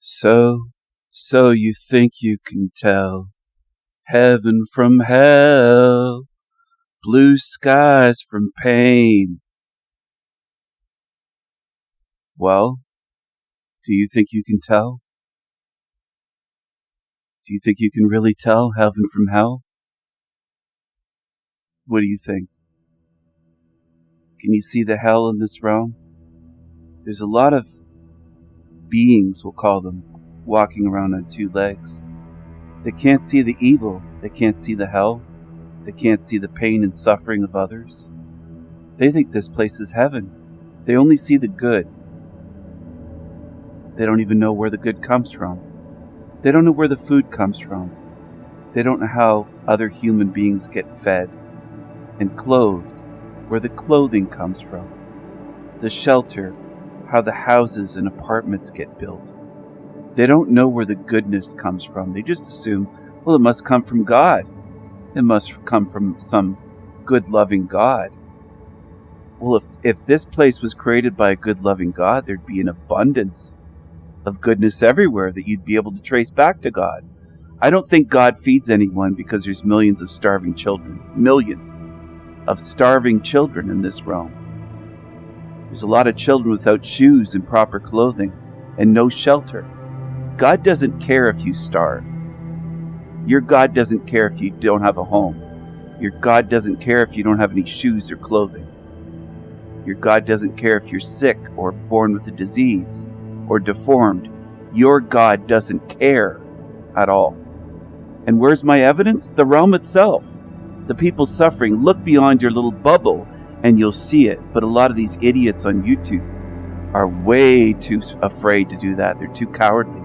So you think you can tell heaven from hell, blue skies from pain. Well, do you think you can tell? Do you think you can really tell heaven from hell? What do you think? Can you see the hell in this realm? There's a lot of beings, we'll call them, walking around on two legs. They can't see the evil. They can't see the hell. They can't see the pain and suffering of others. They think this place is heaven. They only see the good. They don't even know where the good comes from. They don't know where the food comes from. They don't know how other human beings get fed and clothed, where the clothing comes from, the shelter, how the houses and apartments get built. They don't know where the goodness comes from. They just assume, well, it must come from God. It must come from some good, loving God. Well, if this place was created by a good, loving God, there'd be an abundance of goodness everywhere that you'd be able to trace back to God. I don't think God feeds anyone because there's millions of starving children. Millions of starving children in this realm. There's a lot of children without shoes and proper clothing and no shelter. God doesn't care if you starve. Your God doesn't care if you don't have a home. Your God doesn't care if you don't have any shoes or clothing. Your God doesn't care if you're sick or born with a disease or deformed. Your God doesn't care at all. And where's my evidence? The realm itself. The people suffering. Look beyond your little bubble and you'll see it. But a lot of these idiots on YouTube are way too afraid to do that. They're too cowardly.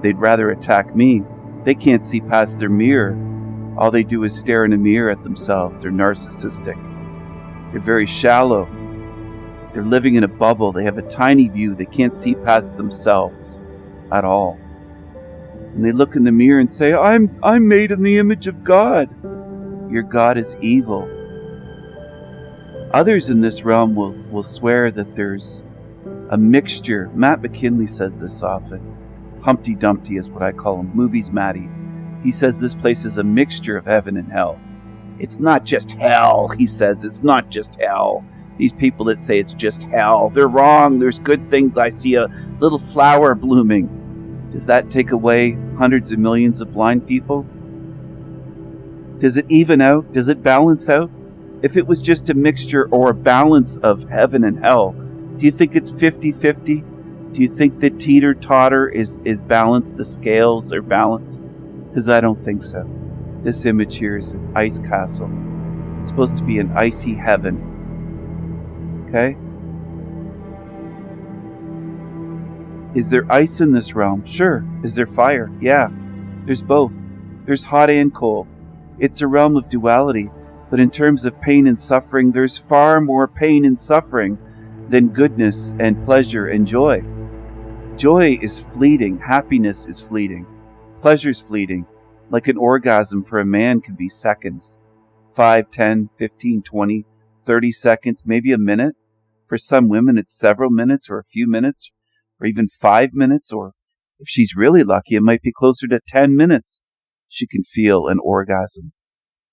They'd rather attack me. They can't see past their mirror. All they do is stare in a mirror at themselves. They're narcissistic. They're very shallow. They're living in a bubble. They have a tiny view. They can't see past themselves at all. And they look in the mirror and say, I'm made in the image of God. Your God is evil. Others in this realm will swear that there's a mixture. Matt McKinley says this often. Humpty Dumpty is what I call him. Movies Matty. He says this place is a mixture of heaven and hell. It's not just hell, he says. It's not just hell. These people that say it's just hell, they're wrong. There's good things. I see a little flower blooming. Does that take away hundreds of millions of blind people? Does it even out? Does it balance out? If it was just a mixture or a balance of heaven and hell, do you think it's 50-50? Do you think the teeter-totter is balanced? The scales are balanced? Because I don't think so. This image here is an ice castle. It's supposed to be an icy heaven. Okay? Is there ice in this realm? Sure. Is there fire? Yeah. There's both. There's hot and cold. It's a realm of duality. But in terms of pain and suffering, there's far more pain and suffering than goodness and pleasure and joy. Joy is fleeting. Happiness is fleeting. Pleasure is fleeting. Like an orgasm for a man could be seconds. 5, 10, 15, 20, 30 seconds, maybe a minute. For some women, it's several minutes or a few minutes or even 5 minutes. Or if she's really lucky, it might be closer to 10 minutes. She can feel an orgasm.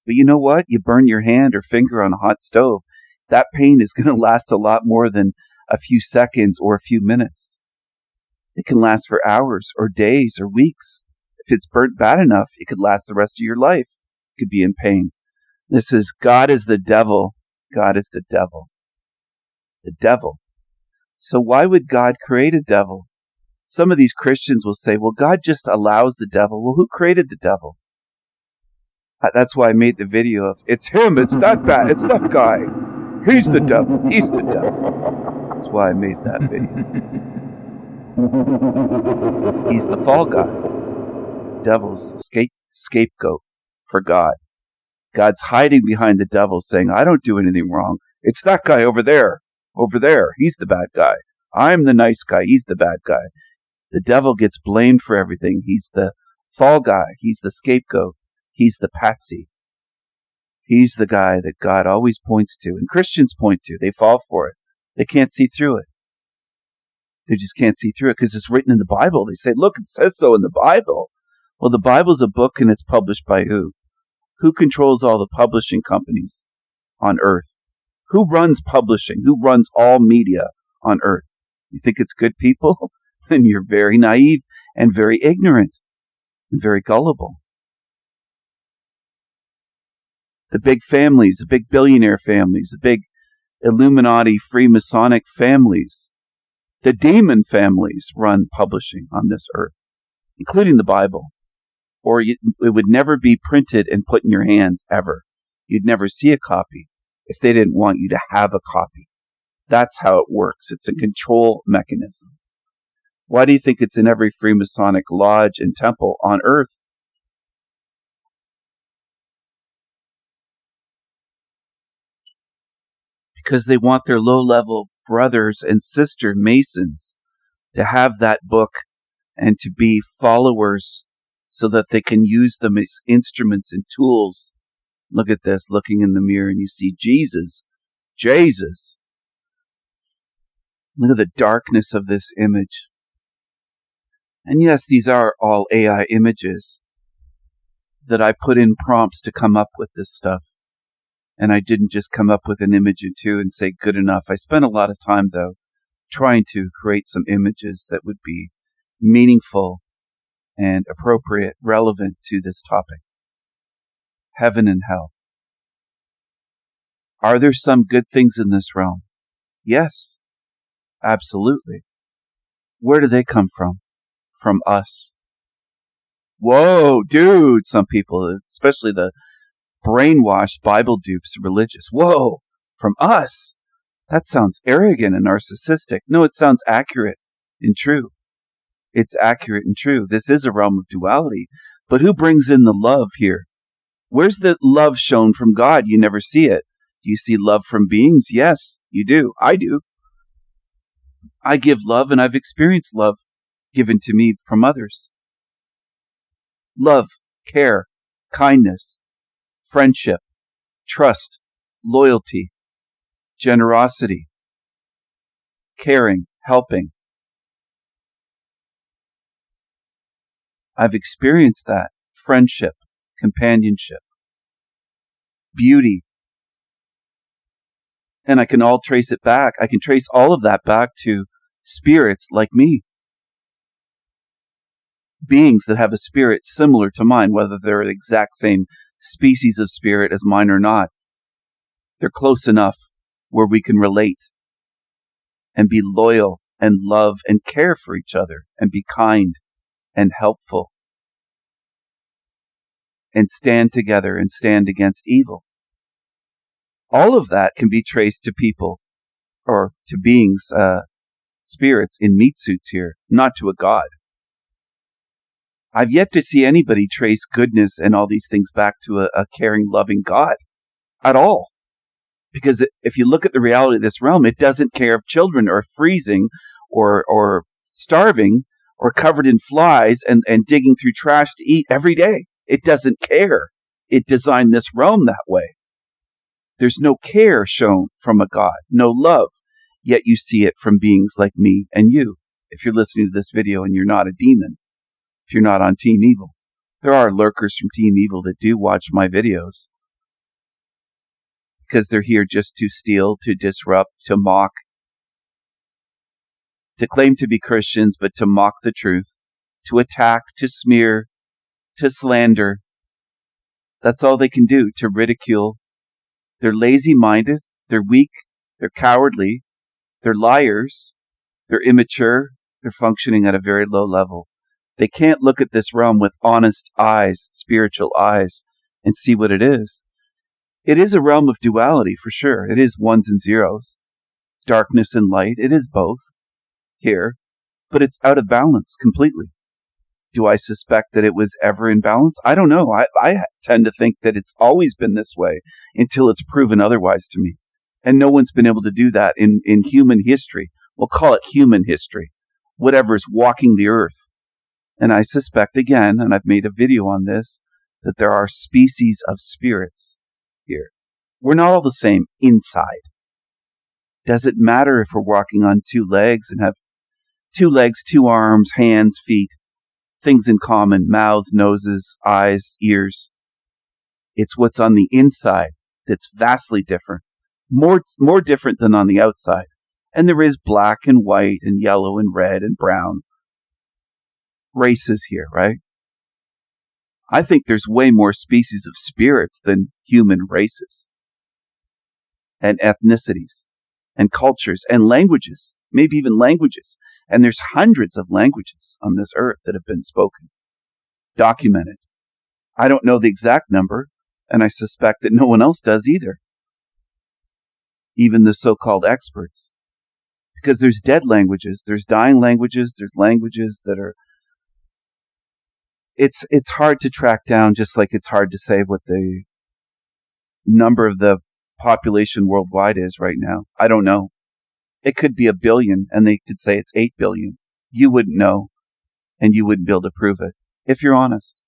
But you know what? You burn your hand or finger on a hot stove. That pain is going to last a lot more than a few seconds or a few minutes. It can last for hours or days or weeks. If it's burnt bad enough, it could last the rest of your life. You could be in pain. This is God is the devil. God is the devil. The devil. So why would God create a devil? Some of these Christians will say, well, God just allows the devil. Well, who created the devil? That's why I made the video of, it's him, it's that guy, it's that guy. He's the devil, he's the devil. That's why I made that video. He's the fall guy. The devil's the scapegoat for God. God's hiding behind the devil saying, I don't do anything wrong. It's that guy over there. Over there. He's the bad guy. I'm the nice guy. He's the bad guy. The devil gets blamed for everything. He's the fall guy. He's the scapegoat. He's the patsy. He's the guy that God always points to. And Christians point to. They fall for it. They can't see through it. They just can't see through it because it's written in the Bible. They say, look, it says so in the Bible. Well, the Bible's a book, and it's published by who? Who controls all the publishing companies on earth? Who runs publishing? Who runs all media on earth? You think it's good people? Then you're very naive and very ignorant and very gullible. The big families, the big billionaire families, the big Illuminati Freemasonic families, the demon families run publishing on this earth, including the Bible. Or it would never be printed and put in your hands ever. You'd never see a copy if they didn't want you to have a copy. That's how it works. It's a control mechanism. Why do you think it's in every Freemasonic lodge and temple on earth? Because they want their low-level brothers and sister Masons to have that book and to be followers so that they can use them as instruments and tools. Look at this, looking in the mirror, and you see Jesus. Jesus. Look at the darkness of this image. And yes, these are all AI images that I put in prompts to come up with this stuff. And I didn't just come up with an image or two and say good enough. I spent a lot of time, though, trying to create some images that would be meaningful and appropriate, relevant to this topic. Heaven and hell. Are there some good things in this realm? Yes, absolutely. Where do they come from? From us. Whoa, dude, some people, especially the brainwashed Bible dupes, religious. Whoa, from us? That sounds arrogant and narcissistic. No, it sounds accurate and true. It's accurate and true. This is a realm of duality. But who brings in the love here? Where's the love shown from God? You never see it. Do you see love from beings? Yes, you do. I do. I give love, and I've experienced love given to me from others. Love, care, kindness, friendship, trust, loyalty, generosity, caring, helping. I've experienced that. Friendship, companionship, beauty. And I can all trace it back. I can trace all of that back to spirits like me. Beings that have a spirit similar to mine, whether they're the exact same species of spirit as mine or not. They're close enough where we can relate and be loyal and love and care for each other and be kind and helpful and stand together and stand against evil. All of that can be traced to people or to beings, spirits in meat suits here, not to a god. I've yet to see anybody trace goodness and all these things back to a caring, loving God at all. Because if you look at the reality of this realm, it doesn't care if children are freezing or starving or covered in flies and digging through trash to eat every day. It doesn't care. It designed this realm that way. There's no care shown from a God, no love, yet you see it from beings like me and you. If you're listening to this video and you're not a demon, if you're not on Team Evil. There are lurkers from Team Evil that do watch my videos because they're here just to steal, to disrupt, to mock, to claim to be Christians, but to mock the truth, to attack, to smear, to slander. That's all they can do, to ridicule. They're lazy-minded, they're weak, they're cowardly, they're liars, they're immature, they're functioning at a very low level. They can't look at this realm with honest eyes, spiritual eyes, and see what it is. It is a realm of duality, for sure. It is ones and zeros, darkness and light. It is both here, but it's out of balance completely. Do I suspect that it was ever in balance? I don't know. I tend to think that it's always been this way until it's proven otherwise to me. And no one's been able to do that in human history. We'll call it human history. Whatever's walking the earth. And I suspect, again, and I've made a video on this, that there are species of spirits here. We're not all the same inside. Does it matter if we're walking on two legs and have 2 legs, 2 arms, hands, feet, things in common, mouths, noses, eyes, ears. It's what's on the inside that's vastly different, more different than on the outside. And there is black and white and yellow and red and brown races here, right? I think there's way more species of spirits than human races and ethnicities and cultures and languages, maybe even languages. And there's hundreds of languages on this earth that have been spoken, documented. I don't know the exact number, and I suspect that no one else does either, even the so-called experts. Because there's dead languages, there's dying languages, there's languages that are... It's hard to track down, just like it's hard to say what the number of the population worldwide is right now. I don't know. It could be 1 billion, and they could say it's 8 billion. You wouldn't know, and you wouldn't be able to prove it, if you're honest.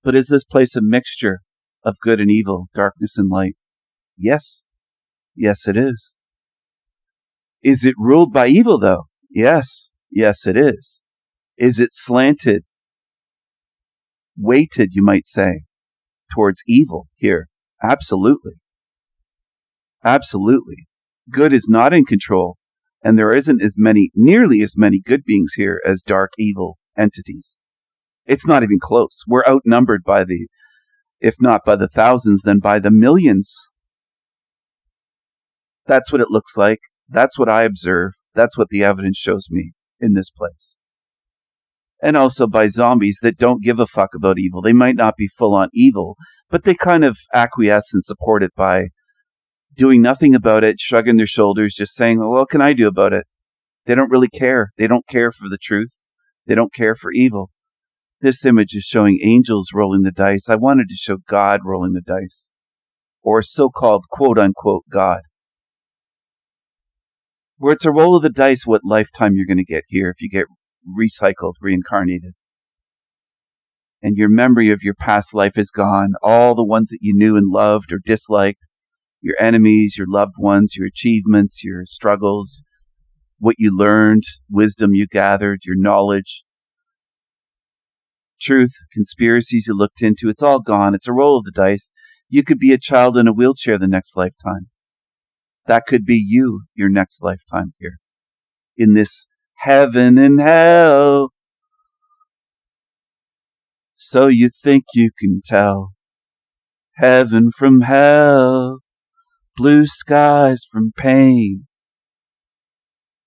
But is this place a mixture of good and evil, darkness and light? Yes. Yes, it is. Is it ruled by evil, though? Yes. Yes, it is. Is it slanted, weighted, you might say, towards evil here? Absolutely. Absolutely. Good is not in control, and there isn't nearly as many good beings here as dark evil entities. It's not even close. We're outnumbered by if not by the thousands, then by the millions. That's what it looks like. That's what I observe. That's what the evidence shows me in this place. And also by zombies that don't give a fuck about evil. They might not be full on evil, but they kind of acquiesce and support it by doing nothing about it, shrugging their shoulders, just saying, well, what can I do about it? They don't really care. They don't care for the truth. They don't care for evil. This image is showing angels rolling the dice. I wanted to show God rolling the dice, or so-called quote-unquote God, where it's a roll of the dice what lifetime you're going to get here if you get recycled, reincarnated. And your memory of your past life is gone. All the ones that you knew and loved or disliked, your enemies, your loved ones, your achievements, your struggles, what you learned, wisdom you gathered, your knowledge, truth, conspiracies you looked into, it's all gone. It's a roll of the dice. You could be a child in a wheelchair the next lifetime. That could be you, your next lifetime here, in this heaven and hell. So you think you can tell heaven from hell, blue skies from pain.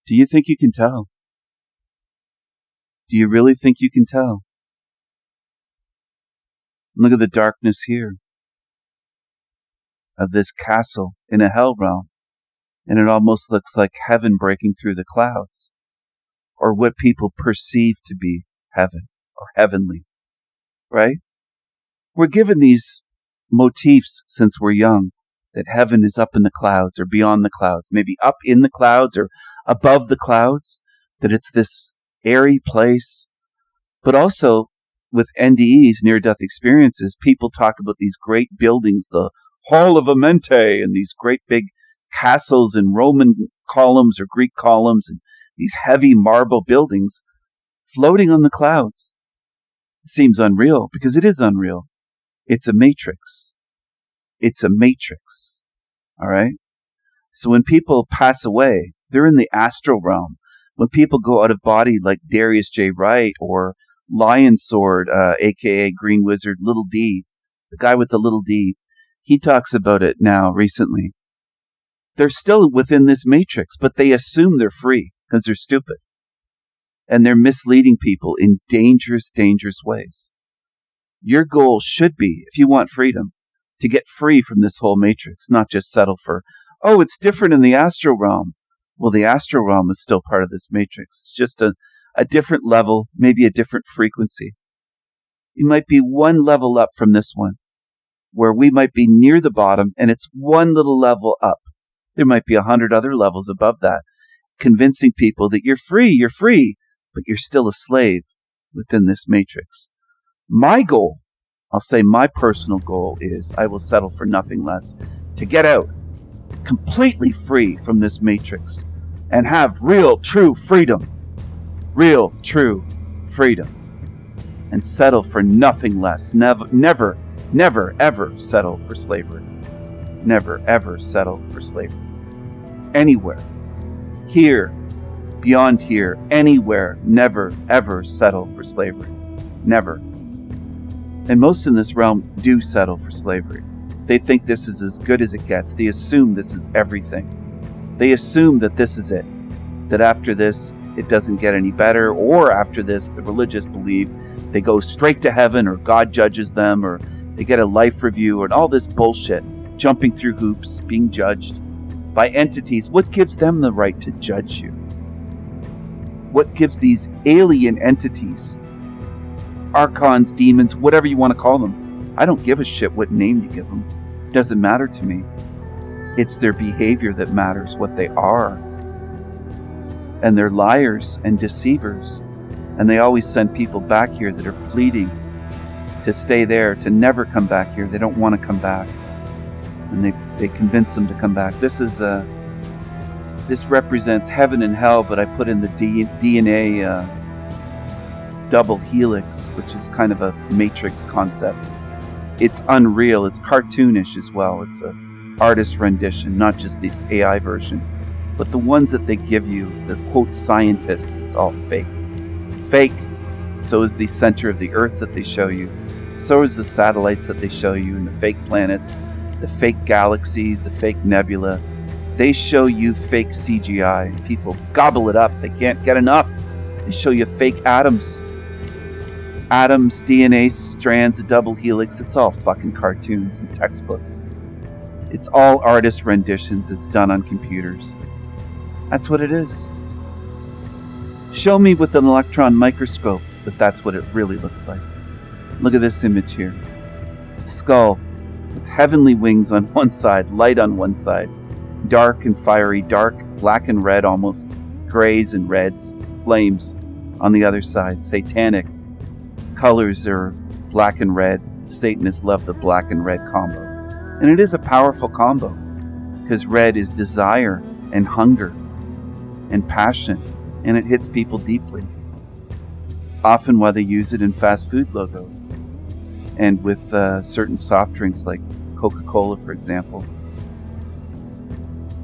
Do you think you can tell? Do you really think you can tell? Look at the darkness here of this castle in a hell realm, and it almost looks like heaven breaking through the clouds, or what people perceive to be heaven or heavenly, right? We're given these motifs since we're young, that heaven is up in the clouds or beyond the clouds, maybe up in the clouds or above the clouds, that it's this airy place. But also with NDEs, near-death experiences, people talk about these great buildings, the Hall of Amente, and these great big castles and Roman columns or Greek columns, and these heavy marble buildings floating on the clouds. It seems unreal, because it is unreal. It's a matrix. It's a matrix. All right? So when people pass away, they're in the astral realm. When people go out of body, like Darius J. Wright or Lion Sword, a.k.a. Green Wizard, Little D, the guy with the little D, he talks about it now recently. They're still within this matrix, but they assume they're free because they're stupid. And they're misleading people in dangerous, dangerous ways. Your goal should be, if you want freedom, to get free from this whole matrix, not just settle for, oh, it's different in the astral realm. Well, the astral realm is still part of this matrix. It's just a different level, maybe a different frequency. You might be one level up from this one, where we might be near the bottom, and it's one little level up. There might be 100 other levels above that, convincing people that you're free, but you're still a slave within this matrix. My goal, I'll say my personal goal, is I will settle for nothing less to get out completely free from this matrix and have real, true freedom. real, true freedom, and settle for nothing less. Never, ever settle for slavery. Never, ever settle for slavery. Anywhere, here, beyond here, anywhere, never, ever settle for slavery. Never. And most in this realm do settle for slavery. They think this is as good as it gets. They assume this is everything. They assume that this is it. That after this, it doesn't get any better. Or after this, the religious believe they go straight to heaven, or God judges them, or they get a life review, and all this bullshit. Jumping through hoops, being judged by entities. What gives them the right to judge you? What gives these alien entities, archons, demons, whatever you want to call them? I don't give a shit what name you give them. It doesn't matter to me. It's their behavior that matters, what they are. And they're liars and deceivers. And they always send people back here that are pleading to stay there, to never come back here. They don't want to come back. And they convince them to come back. This represents heaven and hell, but I put in the DNA double helix, which is kind of a matrix concept. It's unreal. It's cartoonish as well. It's an artist rendition, not just this AI version. But the ones that they give you, the quote scientists, it's all fake. It's fake. So is the center of the earth that they show you. So is the satellites that they show you, and the fake planets, the fake galaxies, the fake nebula. They show you fake CGI. People gobble it up. They can't get enough. They show you fake atoms. Atoms, DNA strands, a double helix. It's all fucking cartoons and textbooks. It's all artist renditions. It's done on computers. That's what it is. Show me with an electron microscope that that's what it really looks like. Look at this image here. Skull with heavenly wings on one side, light on one side, dark and fiery, dark, black and red, almost grays and reds, flames on the other side. Satanic colors are black and red. Satanists love the black and red combo. And it is a powerful combo because red is desire and hunger and passion, and it hits people deeply. It's often why they use it in fast food logos and with certain soft drinks like Coca-Cola, for example.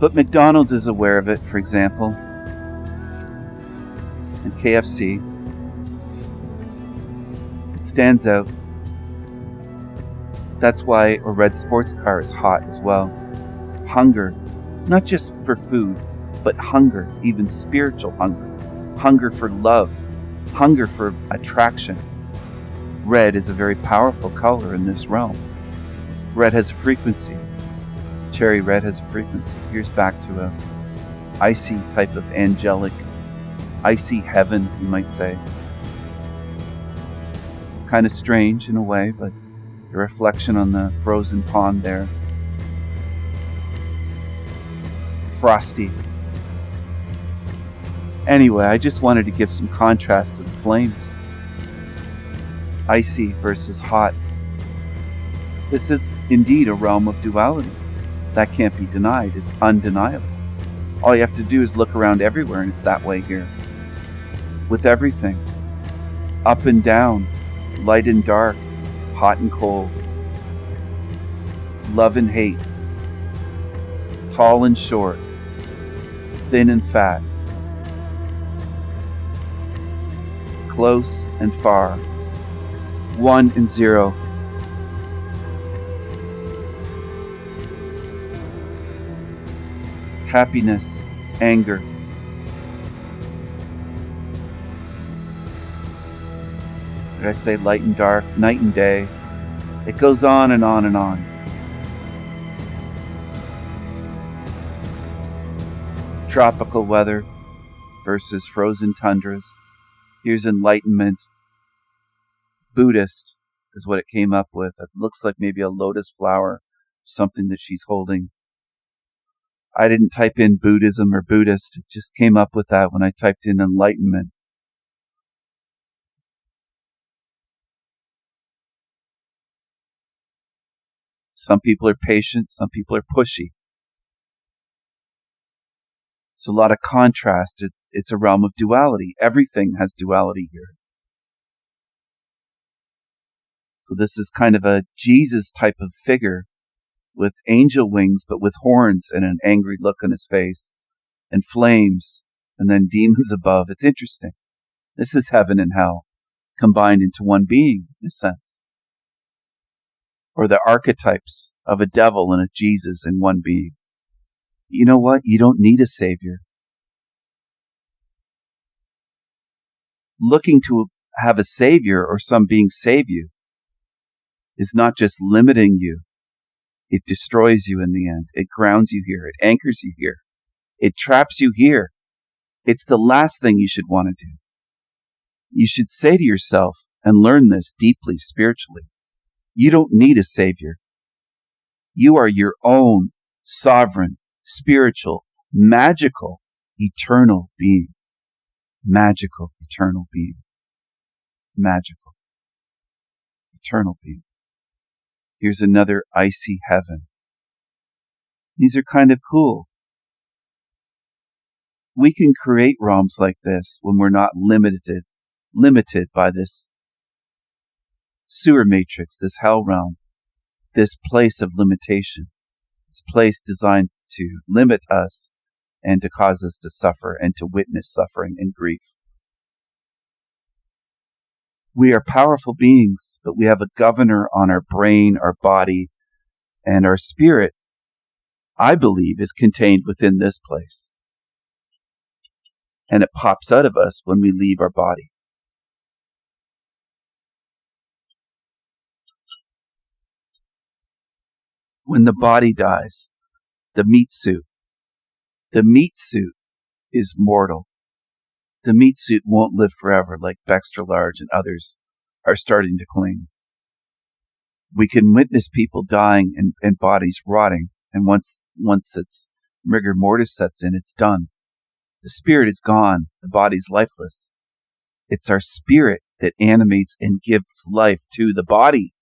But McDonald's is aware of it, for example, and KFC. It stands out. That's why a red sports car is hot as well. Hunger, not just for food, but hunger, even spiritual hunger. Hunger for love, hunger for attraction. Red is a very powerful color in this realm. Red has a frequency. Cherry red has a frequency. Here's back to a icy type of angelic, icy heaven, you might say. It's kind of strange in a way, but the reflection on the frozen pond there. Frosty. Anyway, I just wanted to give some contrast to the flames. Icy versus hot. This is indeed a realm of duality. That can't be denied. It's undeniable. All you have to do is look around everywhere, and it's that way here. With everything. Up and down. Light and dark. Hot and cold. Love and hate. Tall and short. Thin and fat. Close and far. 1 and 0. Happiness, anger. Did I say light and dark, night and day? It goes on and on and on. Tropical weather versus frozen tundras. Here's enlightenment. Buddhist is what it came up with. It looks like maybe a lotus flower, something that she's holding. I didn't type in Buddhism or Buddhist. It just came up with that when I typed in enlightenment. Some people are patient, some people are pushy. There's a lot of contrast. It's a realm of duality. Everything has duality here. So this is kind of a Jesus type of figure with angel wings, but with horns and an angry look on his face and flames and then demons above. It's interesting. This is heaven and hell combined into one being, in a sense. Or the archetypes of a devil and a Jesus in one being. You know what? You don't need a savior. Looking to have a savior or some being save you is not just limiting you. It destroys you in the end. It grounds you here. It anchors you here. It traps you here. It's the last thing you should want to do. You should say to yourself and learn this deeply spiritually. You don't need a savior. You are your own sovereign, spiritual, magical, eternal being. Magical, eternal being. Magical, eternal being. Here's another icy heaven. These are kind of cool. We can create realms like this when we're not limited by this sewer matrix, this hell realm, this place of limitation, this place designed to limit us and to cause us to suffer and to witness suffering and grief. We are powerful beings, but we have a governor on our brain, our body, and our spirit, I believe, is contained within this place. And it pops out of us when we leave our body. When the body dies, the meat suit is mortal. The meat suit won't live forever like Extra Large and others are starting to claim. We can witness people dying and bodies rotting, and once it's rigor mortis sets in, it's done. The spirit is gone. The body's lifeless. It's our spirit that animates and gives life to the body.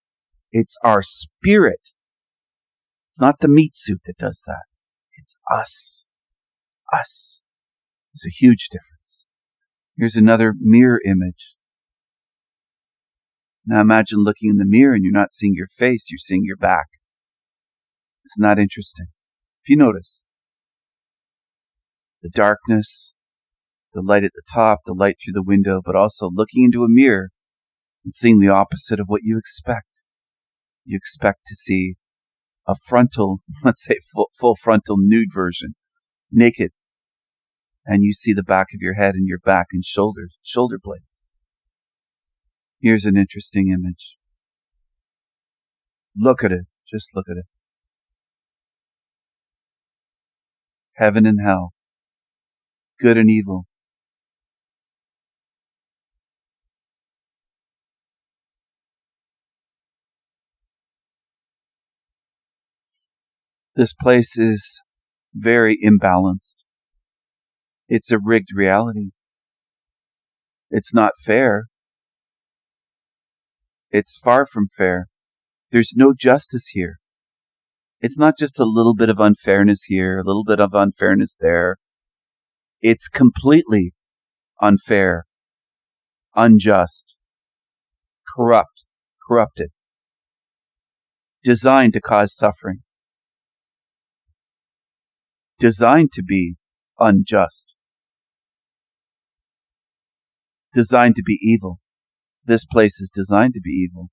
It's our spirit. It's not the meat suit that does that. It's us. It's us. There's a huge difference. Here's another mirror image. Now imagine looking in the mirror and you're not seeing your face, you're seeing your back. Isn't that interesting? If you notice, the darkness, the light at the top, the light through the window, but also looking into a mirror and seeing the opposite of what you expect. You expect to see a frontal, let's say full frontal nude version, naked. And you see the back of your head and your back and shoulder blades. Here's an interesting image. Look at it. Just look at it. Heaven and hell. Good and evil. This place is very imbalanced. It's a rigged reality. It's not fair. It's far from fair. There's no justice here. It's not just a little bit of unfairness here, a little bit of unfairness there. It's completely unfair, unjust, corrupted, designed to cause suffering, designed to be unjust, designed to be evil. This place is designed to be evil.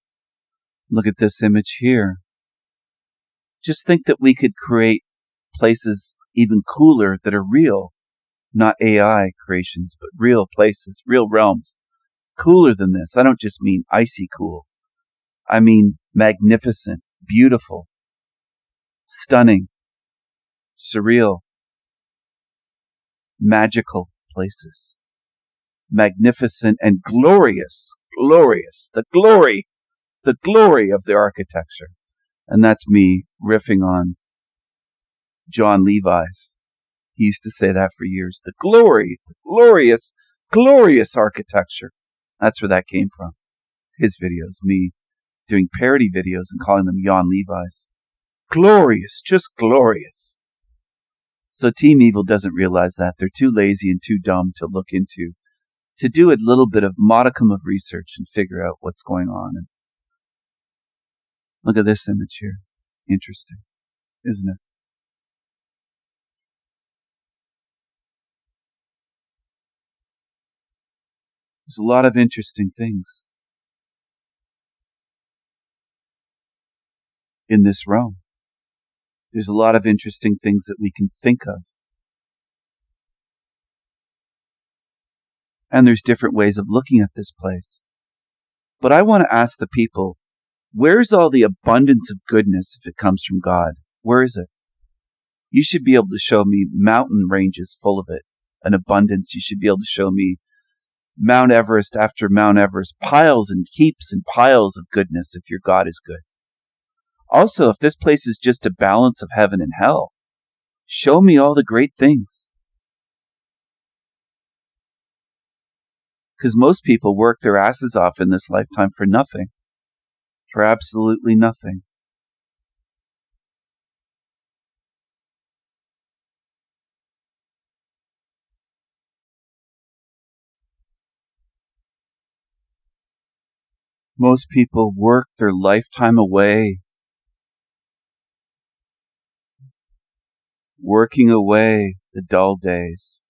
Look at this image here. Just think that we could create places even cooler that are real, not AI creations, but real places, real realms, cooler than this. I don't just mean icy cool. I mean magnificent, beautiful, stunning, surreal, magical places. Magnificent and glorious, the glory of the architecture. And that's me riffing on John Levi's. He used to say that for years. The glorious architecture. That's where that came from. His videos, me doing parody videos and calling them John Levi's. Glorious, just glorious. So Team Evil doesn't realize that. They're too lazy and too dumb to look into, to do a little bit of modicum of research and figure out what's going on. And look at this image here. Interesting, isn't it? There's a lot of interesting things in this realm. There's a lot of interesting things that we can think of. And there's different ways of looking at this place. But I want to ask the people, where's all the abundance of goodness if it comes from God? Where is it? You should be able to show me mountain ranges full of it, an abundance. You should be able to show me Mount Everest after Mount Everest, piles and heaps and piles of goodness if your God is good. Also, if this place is just a balance of heaven and hell, show me all the great things. Because most people work their asses off in this lifetime for nothing. For absolutely nothing. Most people work their lifetime away, working away the dull days.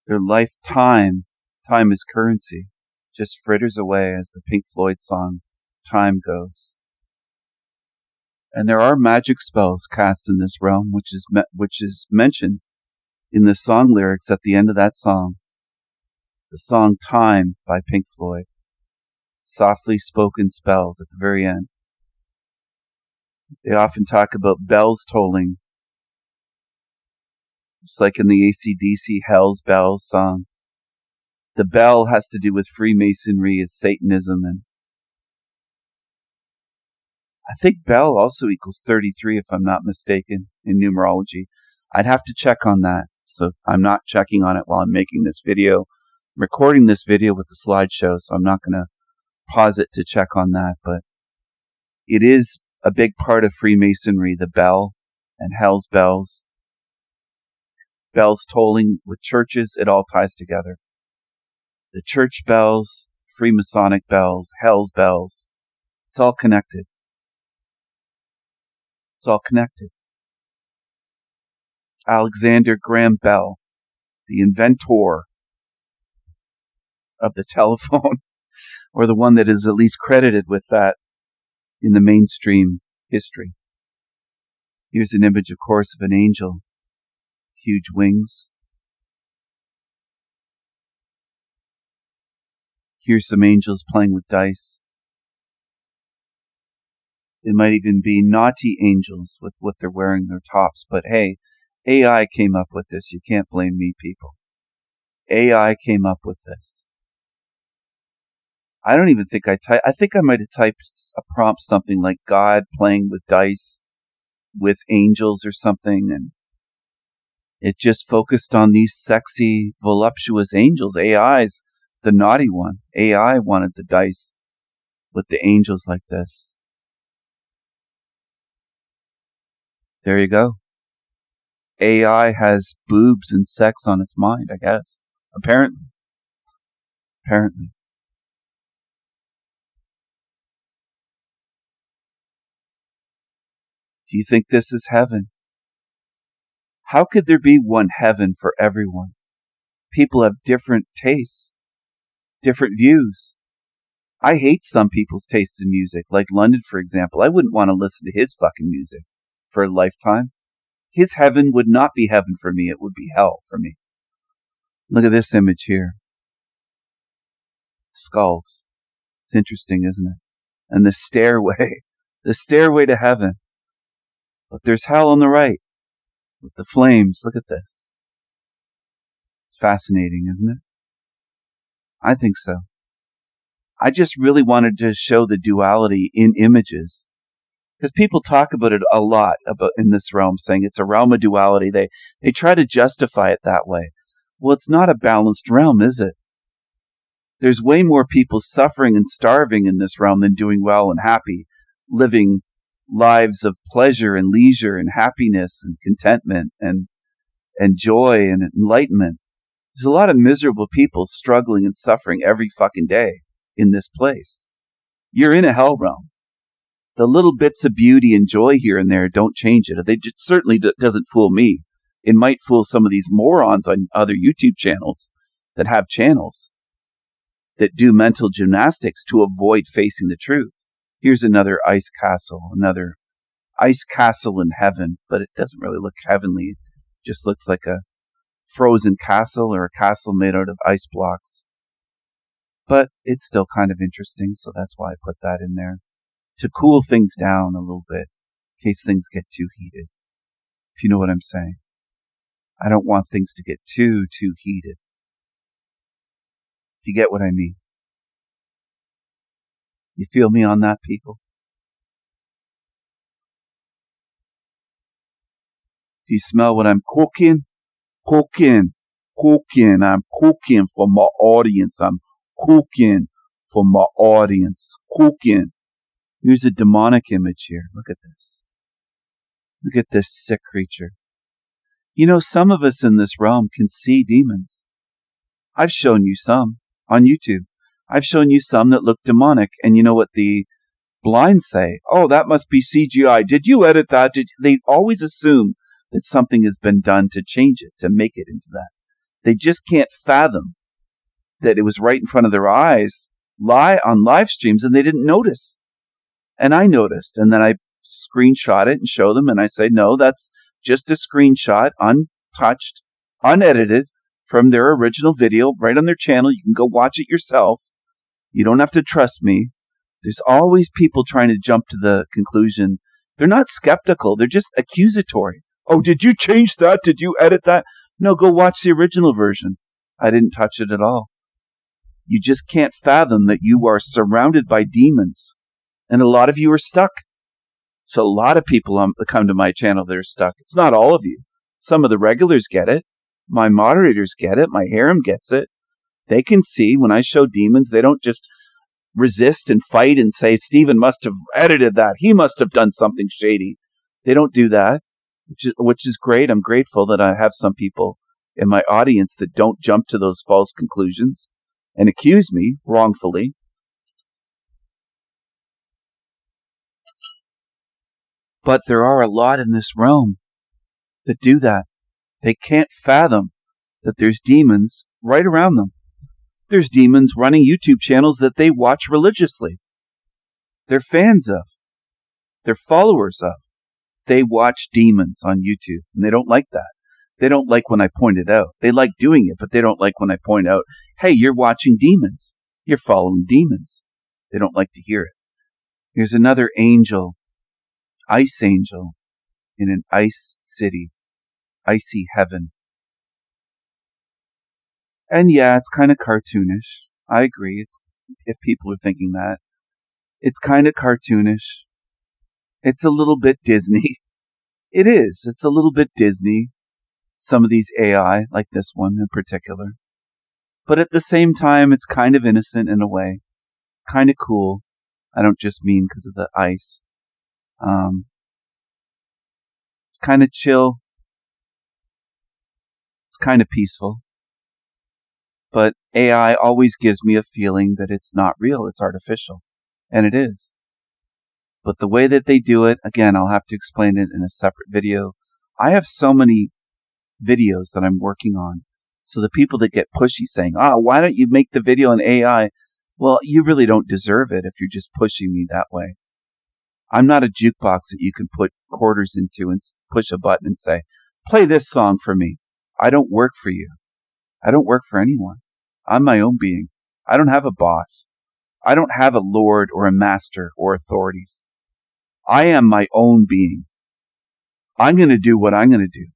Their lifetime, time is currency, just fritters away as the Pink Floyd song, Time goes. And there are magic spells cast in this realm, which is mentioned in the song lyrics at the end of that song. The song Time by Pink Floyd. Softly spoken spells at the very end. They often talk about bells tolling. Just like in the AC/DC Hell's Bells song. The bell has to do with Freemasonry as Satanism, and I think bell also equals 33 if I'm not mistaken in numerology. I'd have to check on that, so I'm not checking on it while I'm making this video. I'm recording this video with the slideshow, so I'm not going to pause it to check on that, but it is a big part of Freemasonry, the bell and Hell's Bells. Bells tolling with churches, it all ties together. The church bells, Freemasonic bells, Hell's bells, it's all connected. It's all connected. Alexander Graham Bell, the inventor of the telephone, or the one that is at least credited with that in the mainstream history. Here's an image, of course, of an angel. Huge wings. Here's some angels playing with dice. They might even be naughty angels with what they're wearing their tops. But hey, AI came up with this. You can't blame me, people. AI came up with this. I don't even think I think I might have typed a prompt something like God playing with dice with angels or something, and it just focused on these sexy, voluptuous angels. AI's the naughty one. AI wanted the dice with the angels like this. There you go. AI has boobs and sex on its mind, I guess. Apparently. Do you think this is heaven? How could there be one heaven for everyone? People have different tastes, different views. I hate some people's tastes in music, like London, for example. I wouldn't want to listen to his fucking music for a lifetime. His heaven would not be heaven for me. It would be hell for me. Look at this image here. Skulls. It's interesting, isn't it? And the stairway to heaven. But there's hell on the right with the flames. Look at this. It's fascinating, isn't it? I think so. I just really wanted to show the duality in images, because people talk about it a lot about in this realm, saying it's a realm of duality. They try to justify it that way. Well, it's not a balanced realm, is it? There's way more people suffering and starving in this realm than doing well and happy, living lives of pleasure and leisure and happiness and contentment and joy and enlightenment. There's a lot of miserable people struggling and suffering every fucking day in this place. You're in a hell realm. The little bits of beauty and joy here and there don't change it. They just certainly doesn't fool me. It might fool some of these morons on other YouTube channels that have channels that do mental gymnastics to avoid facing the truth. Here's another ice castle in heaven, but it doesn't really look heavenly. It just looks like a frozen castle or a castle made out of ice blocks. But it's still kind of interesting, so that's why I put that in there, to cool things down a little bit, in case things get too heated. If you know what I'm saying. I don't want things to get too heated. If you get what I mean. You feel me on that, people? Do you smell what I'm cooking? Cooking. I'm cooking for my audience. I'm cooking for my audience. Cooking. Here's a demonic image here. Look at this. Look at this sick creature. You know, some of us in this realm can see demons. I've shown you some on YouTube. I've shown you some that look demonic. And you know what the blind say? Oh, that must be CGI. Did you edit that? They always assume that something has been done to change it, to make it into that. They just can't fathom that it was right in front of their eyes on live streams and they didn't notice. And I noticed. And then I screenshot it and show them. And I say, no, that's just a screenshot, untouched, unedited from their original video right on their channel. You can go watch it yourself. You don't have to trust me. There's always people trying to jump to the conclusion. They're not skeptical. They're just accusatory. Oh, did you change that? Did you edit that? No, go watch the original version. I didn't touch it at all. You just can't fathom that you are surrounded by demons. And a lot of you are stuck. So a lot of people that come to my channel, they're stuck. It's not all of you. Some of the regulars get it. My moderators get it. My harem gets it. They can see when I show demons, they don't just resist and fight and say, Stephen must have edited that. He must have done something shady. They don't do that, which is great. I'm grateful that I have some people in my audience that don't jump to those false conclusions and accuse me wrongfully. But there are a lot in this realm that do that. They can't fathom that there's demons right around them. There's demons running YouTube channels that they watch religiously. They're fans of. They're followers of. They watch demons on YouTube, and they don't like that. They don't like when I point it out. They like doing it, but they don't like when I point out, hey, you're watching demons. You're following demons. They don't like to hear it. Here's another angel, ice angel, in an ice city, icy heaven. And yeah, it's kind of cartoonish. I agree. If people are thinking that. It's kind of cartoonish. It's a little bit Disney. It is. It's a little bit Disney. Some of these AI, like this one in particular. But at the same time, it's kind of innocent in a way. It's kind of cool. I don't just mean because of the ice. It's kind of chill. It's kind of peaceful. But AI always gives me a feeling that it's not real, it's artificial. And it is. But the way that they do it, again, I'll have to explain it in a separate video. I have so many videos that I'm working on. So the people that get pushy saying, why don't you make the video in AI? Well, you really don't deserve it if you're just pushing me that way. I'm not a jukebox that you can put quarters into and push a button and say, play this song for me. I don't work for you. I don't work for anyone. I'm my own being. I don't have a boss. I don't have a lord or a master or authorities. I am my own being. I'm going to do what I'm going to do.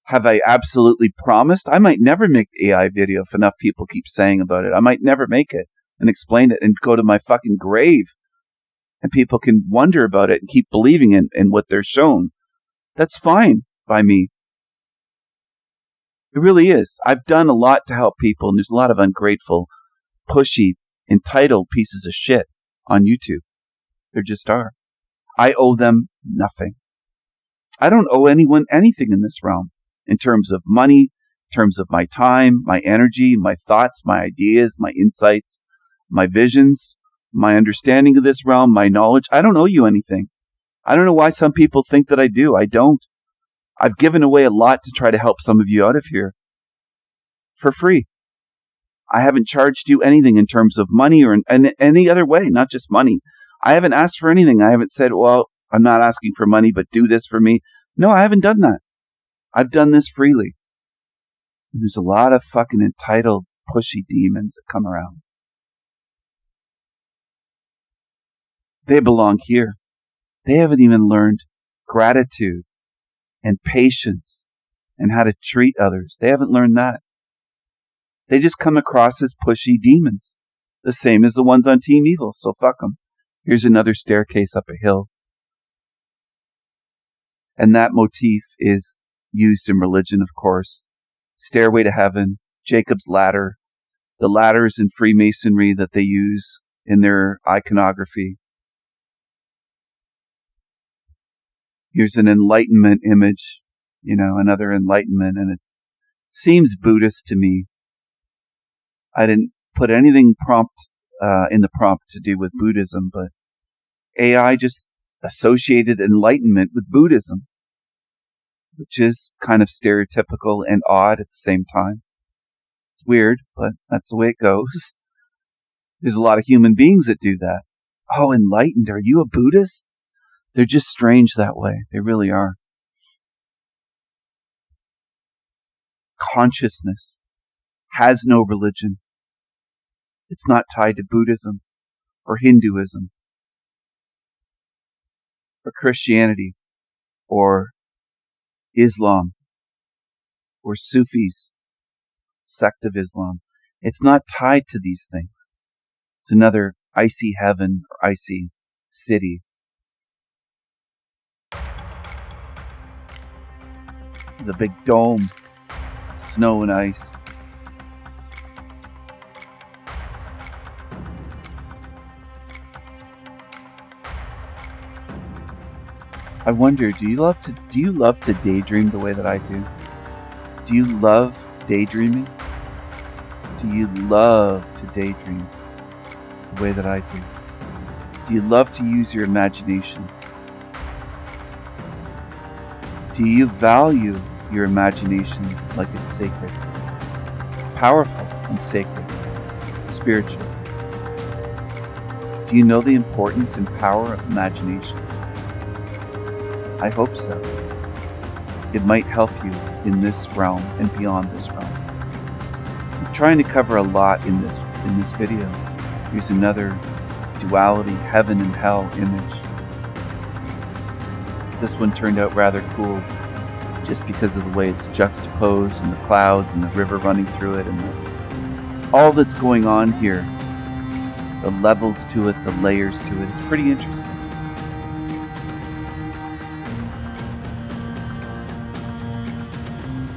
Have I absolutely promised? I might never make the AI video if enough people keep saying about it. I might never make it and explain it and go to my fucking grave. And people can wonder about it and keep believing in what they're shown. That's fine by me. It really is. I've done a lot to help people, and there's a lot of ungrateful, pushy, entitled pieces of shit on YouTube. There just are. I owe them nothing. I don't owe anyone anything in this realm in terms of money, in terms of my time, my energy, my thoughts, my ideas, my insights, my visions, my understanding of this realm, my knowledge. I don't owe you anything. I don't know why some people think that I do. I don't. I've given away a lot to try to help some of you out of here for free. I haven't charged you anything in terms of money or in any other way, not just money. I haven't asked for anything. I haven't said, well, I'm not asking for money, but do this for me. No, I haven't done that. I've done this freely. And there's a lot of fucking entitled, pushy demons that come around. They belong here. They haven't even learned gratitude and patience and how to treat others. They haven't learned that. They just come across as pushy demons, the same as the ones on Team Evil, so fuck them. Here's another staircase up a hill. And that motif is used in religion, of course. Stairway to Heaven, Jacob's Ladder, the ladders in Freemasonry that they use in their iconography. Here's an enlightenment image, another enlightenment, and it seems Buddhist to me. I didn't put anything in the prompt to do with Buddhism, but AI just associated enlightenment with Buddhism, which is kind of stereotypical and odd at the same time. It's weird, but that's the way it goes. There's a lot of human beings that do that. Oh, enlightened, are you a Buddhist? They're just strange that way. They really are. Consciousness has no religion. It's not tied to Buddhism or Hinduism or Christianity or Islam or Sufis, sect of Islam. It's not tied to these things. It's another icy heaven or icy city. The big dome, snow and ice. I wonder, do you love to daydream the way that I do? Do you love daydreaming? Do you love to daydream the way that I do? Do you love to use your imagination? Do you value your imagination like it's sacred, powerful and sacred, spiritual? Do you know the importance and power of imagination? I hope so. It might help you in this realm and beyond this realm. I'm trying to cover a lot in this video. Here's another duality, heaven and hell image. This one turned out rather cool just because of the way it's juxtaposed and the clouds and the river running through it and all that's going on here. The levels to it, the layers to it. It's pretty interesting.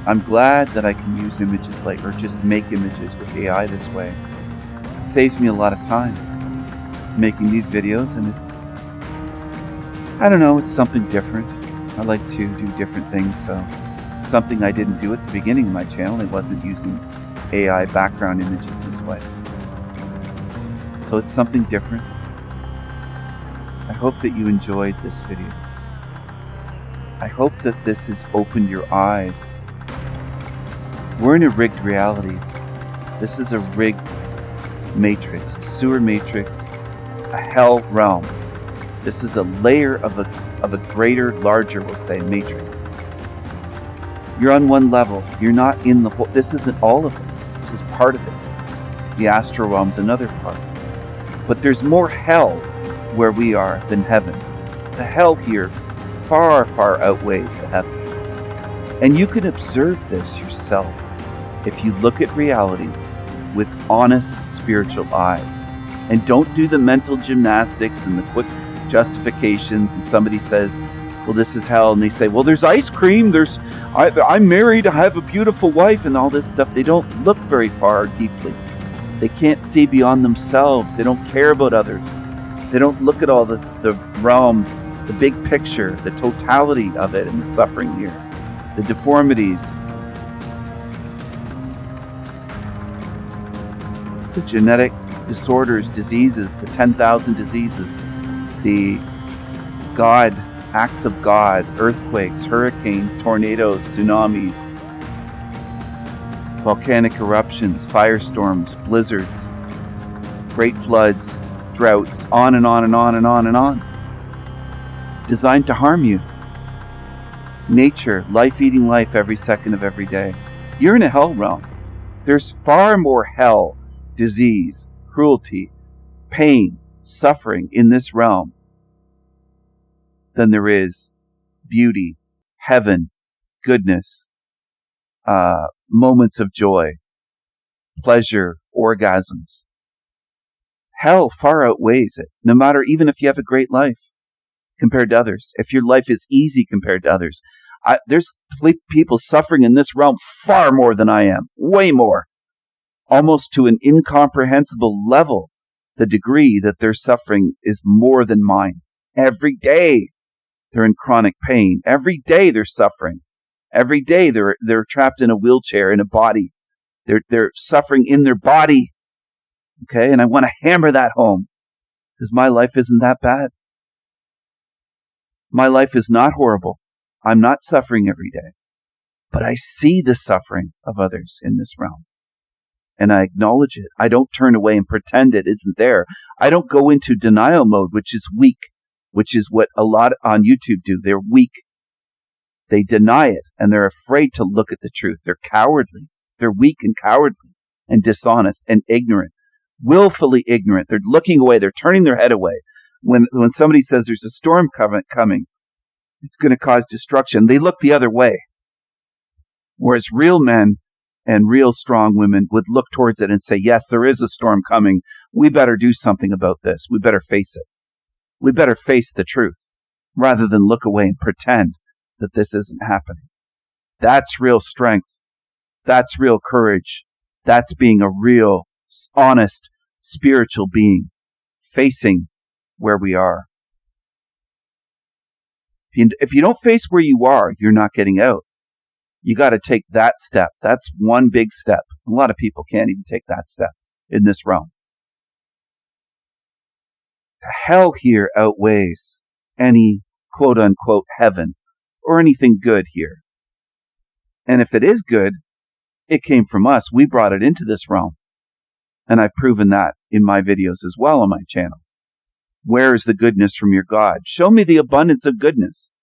I'm glad that I can use images or just make images with AI this way. It saves me a lot of time making these videos, and it's something different. I like to do different things, so something I didn't do at the beginning of my channel. I wasn't using AI background images this way. So it's something different. I hope that you enjoyed this video. I hope that this has opened your eyes. We're in a rigged reality. This is a rigged matrix, a sewer matrix, a hell realm. This is a layer of a greater, larger, we'll say, matrix. You're on one level. You're not in the whole. This isn't all of it. This is part of it. The astral realm's another part. But there's more hell where we are than heaven. The hell here far, far outweighs the heaven. And you can observe this yourself if you look at reality with honest spiritual eyes. And don't do the mental gymnastics and the quick justifications. And somebody says, well, this is hell. And they say, well, there's ice cream. I'm married. I have a beautiful wife and all this stuff. They don't look very far deeply. They can't see beyond themselves. They don't care about others. They don't look at all this, the realm the big picture, the totality of it, and the suffering here, the deformities, the genetic disorders, diseases, the 10,000 diseases, the God, acts of God, earthquakes, hurricanes, tornadoes, tsunamis, volcanic eruptions, firestorms, blizzards, great floods, droughts, on and on and on and on and on. Designed to harm you. Nature, life eating life every second of every day. You're in a hell realm. There's far more hell, disease, cruelty, pain, suffering in this realm than there is beauty, heaven, goodness, moments of joy, pleasure, orgasms. Hell far outweighs it, no matter, even if you have a great life compared to others. If your life is easy compared to others. There's people suffering in this realm far more than I am, way more, almost to an incomprehensible level. The degree that they're suffering is more than mine. Every day they're in chronic pain. Every day they're suffering. Every day they're trapped in a wheelchair, in a body. They're suffering in their body. Okay, and I want to hammer that home, because my life isn't that bad. My life is not horrible. I'm not suffering every day. But I see the suffering of others in this realm. And I acknowledge it. I don't turn away and pretend it isn't there. I don't go into denial mode, which is weak, which is what a lot on YouTube do. They're weak. They deny it, and they're afraid to look at the truth. They're cowardly. They're weak and cowardly and dishonest and ignorant, willfully ignorant. They're looking away. They're turning their head away. When somebody says there's a storm coming, it's going to cause destruction, they look the other way. Whereas real men and real strong women would look towards it and say, yes, there is a storm coming. We better do something about this. We better face it. We better face the truth rather than look away and pretend that this isn't happening. That's real strength. That's real courage. That's being a real, honest, spiritual being, facing where we are. If you don't face where you are, you're not getting out. You got to take that step. That's one big step. A lot of people can't even take that step in this realm. The hell here outweighs any quote unquote heaven or anything good here. And if it is good, it came from us. We brought it into this realm. And I've proven that in my videos as well on my channel. Where is the goodness from your God? Show me the abundance of goodness.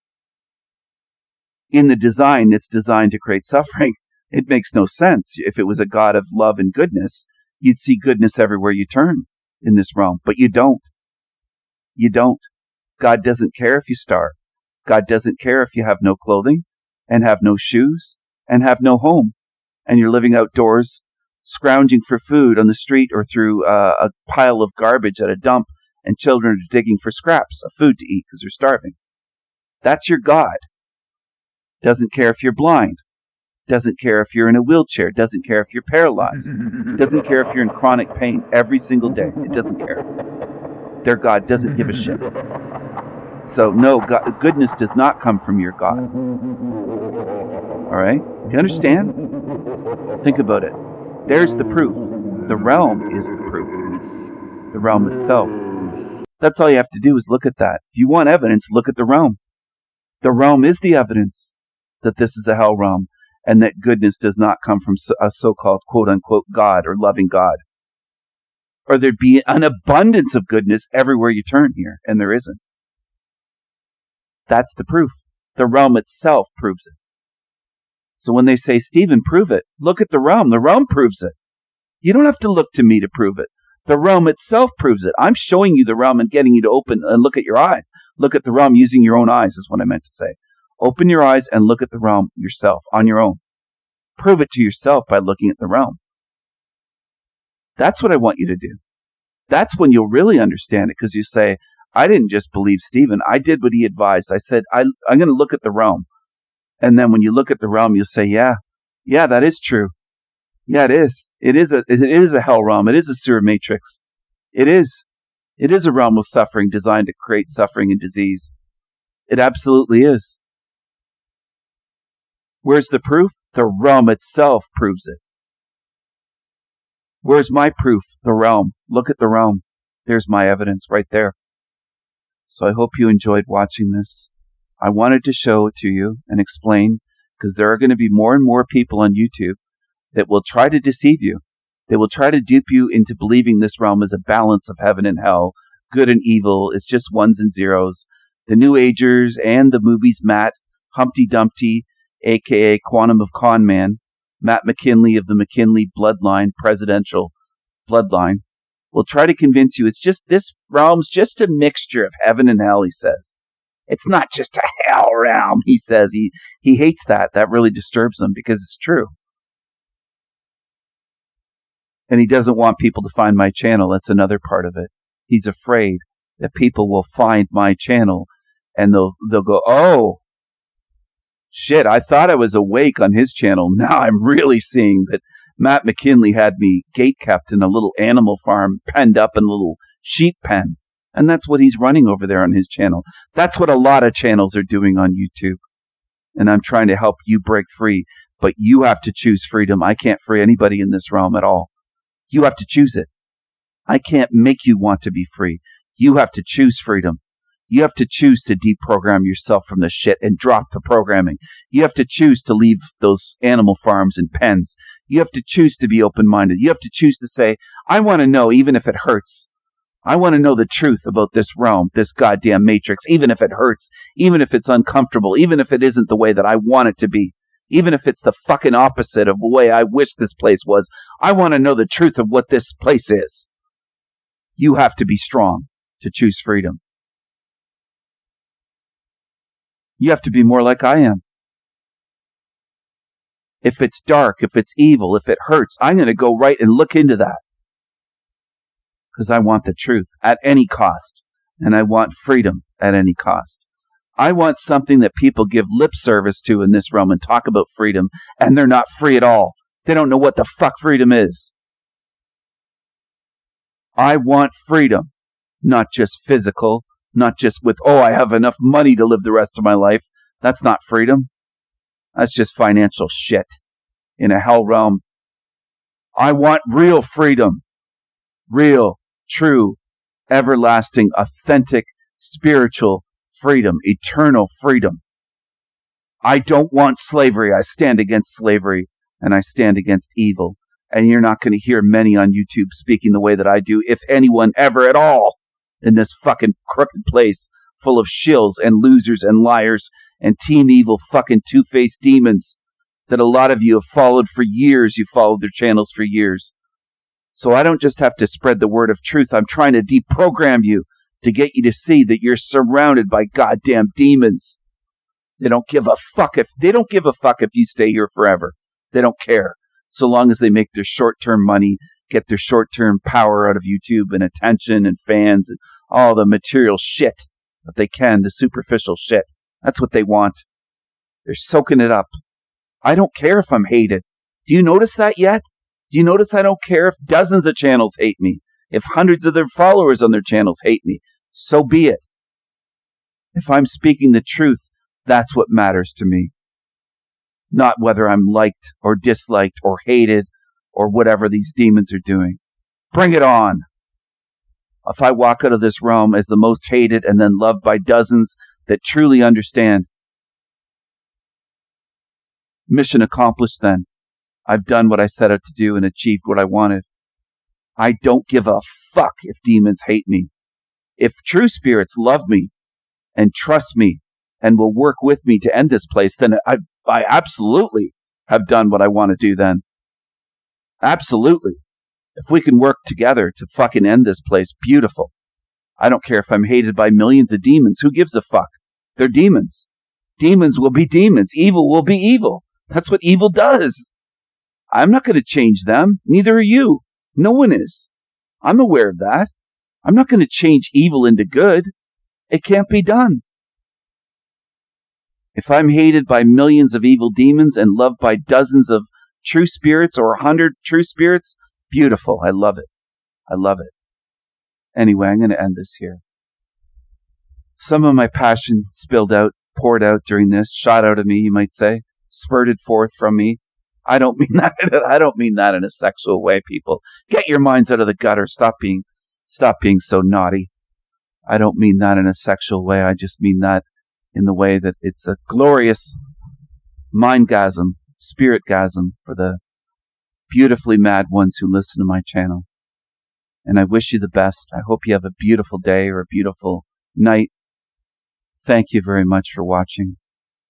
In the design, it's designed to create suffering. It makes no sense. If it was a God of love and goodness, you'd see goodness everywhere you turn in this realm. But you don't. You don't. God doesn't care if you starve. God doesn't care if you have no clothing and have no shoes and have no home. And you're living outdoors, scrounging for food on the street or through a pile of garbage at a dump, and children are digging for scraps of food to eat because they're starving. That's your God. Doesn't care if you're blind. Doesn't care if you're in a wheelchair. Doesn't care if you're paralyzed. Doesn't care if you're in chronic pain every single day. It doesn't care. Their God doesn't give a shit. So no, God, goodness does not come from your God. All right? Do you understand? Think about it. There's the proof. The realm is the proof. The realm itself. That's all you have to do is look at that. If you want evidence, look at the realm. The realm is the evidence that this is a hell realm and that goodness does not come from a so-called quote-unquote God or loving God. Or there'd be an abundance of goodness everywhere you turn here, and there isn't. That's the proof. The realm itself proves it. So when they say, Stephen, prove it, look at the realm proves it. You don't have to look to me to prove it. The realm itself proves it. I'm showing you the realm and getting you to open and look at your eyes. Look at the realm using your own eyes is what I meant to say. Open your eyes and look at the realm yourself on your own. Prove it to yourself by looking at the realm. That's what I want you to do. That's when you'll really understand it, because you say, I didn't just believe Stephen. I did what he advised. I said, I'm going to look at the realm. And then when you look at the realm, you'll say, yeah, that is true. Yeah, it is. It is a hell realm. It is a sewer matrix. It is a realm of suffering designed to create suffering and disease. It absolutely is. Where's the proof? The realm itself proves it. Where's my proof? The realm. Look at the realm. There's my evidence right there. So I hope you enjoyed watching this. I wanted to show it to you and explain, because there are going to be more and more people on YouTube that will try to deceive you. They will try to dupe you into believing this realm is a balance of heaven and hell, good and evil. It's just ones and zeros. The New Agers and the movies Matt Humpty Dumpty, a.k.a. Quantum of Con Man, Matt McKinley of the McKinley bloodline, presidential bloodline, will try to convince you it's just this realm's just a mixture of heaven and hell, he says. It's not just a hell realm, he says. He hates that. That really disturbs him because it's true. And he doesn't want people to find my channel. That's another part of it. He's afraid that people will find my channel and they'll go, oh, shit, I thought I was awake on his channel. Now I'm really seeing that Matt McKinley had me gate kept in a little animal farm, penned up in a little sheep pen. And that's what he's running over there on his channel. That's what a lot of channels are doing on YouTube. And I'm trying to help you break free. But you have to choose freedom. I can't free anybody in this realm at all. You have to choose it. I can't make you want to be free. You have to choose freedom. You have to choose to deprogram yourself from the shit and drop the programming. You have to choose to leave those animal farms and pens. You have to choose to be open-minded. You have to choose to say, I want to know even if it hurts. I want to know the truth about this realm, this goddamn matrix, even if it hurts, even if it's uncomfortable, even if it isn't the way that I want it to be, even if it's the fucking opposite of the way I wish this place was. I want to know the truth of what this place is. You have to be strong to choose freedom. You have to be more like I am. If it's dark, if it's evil, if it hurts, I'm going to go right and look into that. Because I want the truth at any cost. And I want freedom at any cost. I want something that people give lip service to in this realm and talk about freedom, and they're not free at all. They don't know what the fuck freedom is. I want freedom, not just physical, not just with, oh, I have enough money to live the rest of my life. That's not freedom. That's just financial shit in a hell realm. I want real freedom. Real, true, everlasting, authentic, spiritual freedom, eternal freedom. I don't want slavery. I stand against slavery and I stand against evil. And you're not going to hear many on YouTube speaking the way that I do, if anyone ever at all, in this fucking crooked place full of shills and losers and liars and team evil fucking two-faced demons that a lot of you have followed for years. You followed their channels for years. So I don't just have to spread the word of truth. I'm trying to deprogram you to get you to see that you're surrounded by goddamn demons. They don't give a fuck if you stay here forever. They don't care. So long as they make their short-term money, get their short-term power out of YouTube and attention and fans and all the material shit that they can, the superficial shit. That's what they want. They're soaking it up. I don't care if I'm hated. Do you notice that yet? Do you notice I don't care if dozens of channels hate me? If hundreds of their followers on their channels hate me? So be it. If I'm speaking the truth, that's what matters to me. Not whether I'm liked or disliked or hated or whatever these demons are doing. Bring it on. If I walk out of this realm as the most hated and then loved by dozens that truly understand, mission accomplished then. I've done what I set out to do and achieved what I wanted. I don't give a fuck if demons hate me. If true spirits love me and trust me and will work with me to end this place, then I absolutely have done what I want to do then. Absolutely. If we can work together to fucking end this place, beautiful. I don't care if I'm hated by millions of demons. Who gives a fuck? They're demons. Demons will be demons. Evil will be evil. That's what evil does. I'm not going to change them. Neither are you. No one is. I'm aware of that. I'm not going to change evil into good. It can't be done. If I'm hated by millions of evil demons and loved by dozens of true spirits or 100 true spirits, beautiful. I love it. I love it. Anyway, I'm going to end this here. Some of my passion spilled out, poured out during this, shot out of me, you might say, spurted forth from me. I don't mean that. I don't mean that in a sexual way, people. Get your minds out of the gutter. Stop being so naughty. I don't mean that in a sexual way. I just mean that in the way that it's a glorious mindgasm, spiritgasm for the beautifully mad ones who listen to my channel. And I wish you the best. I hope you have a beautiful day or a beautiful night. Thank you very much for watching.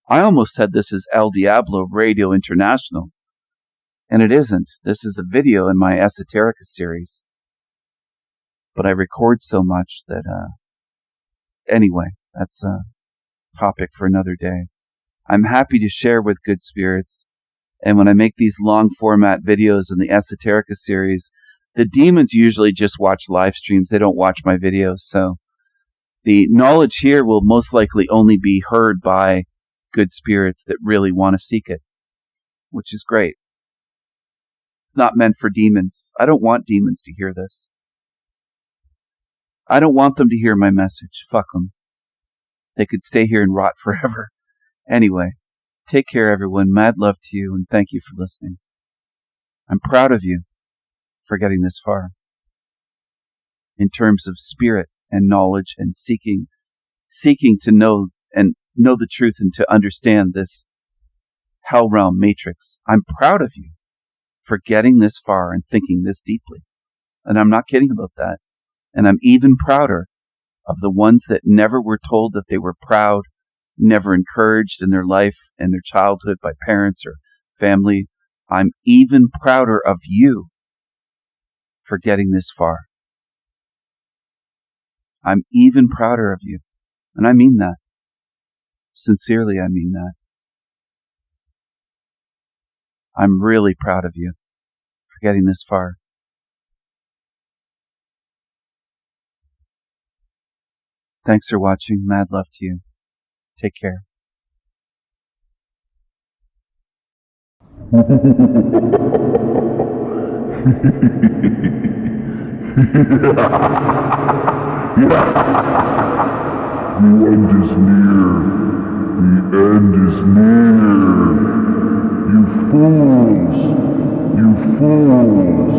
I almost said this is El Diablo Radio International, and it isn't. This is a video in my Esoterica series. But I record so much that, anyway, that's a topic for another day. I'm happy to share with good spirits, and when I make these long format videos in the Esoterica series, the demons usually just watch live streams. They don't watch my videos, so the knowledge here will most likely only be heard by good spirits that really want to seek it, which is great. It's not meant for demons. I don't want demons to hear this. I don't want them to hear my message. Fuck them. They could stay here and rot forever. Anyway, take care, everyone. Mad love to you, and thank you for listening. I'm proud of you for getting this far in terms of spirit and knowledge and seeking to know the truth and to understand this hell realm matrix. I'm proud of you for getting this far and thinking this deeply. And I'm not kidding about that. And I'm even prouder of the ones that never were told that they were proud, never encouraged in their life and their childhood by parents or family. I'm even prouder of you for getting this far. I'm even prouder of you. And I mean that. Sincerely, I mean that. I'm really proud of you for getting this far. Thanks for watching. Mad love to you. Take care. The end is near. The end is near. You fools! You fools!